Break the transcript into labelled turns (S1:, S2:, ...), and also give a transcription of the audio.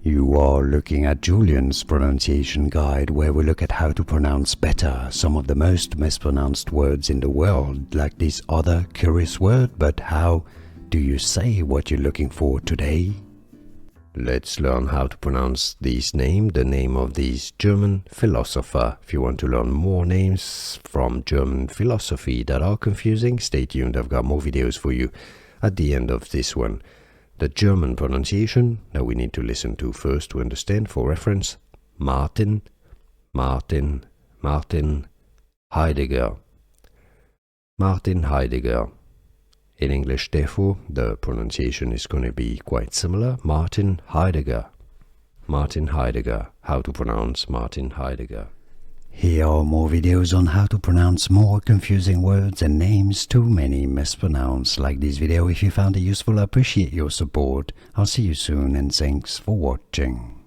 S1: You are looking at Julian's pronunciation guide, where we look at how to pronounce better some of the most mispronounced words in the world, like this other curious word. But how do you say what you're looking for today? Let's learn how to pronounce this name, the name of this German philosopher. If you want to learn more names from German philosophy that are confusing, stay tuned. I've got more videos for you at the end of this one. The German pronunciation that we need to listen to first to understand. For reference, Martin Heidegger. Martin Heidegger. In English, therefore, the pronunciation is going to be quite similar. Martin Heidegger. Martin Heidegger. How to pronounce Martin Heidegger. Here are more videos on how to pronounce more confusing words and names too many mispronounced. Like this video if you found it useful. I appreciate your support. I'll see you soon and thanks for watching.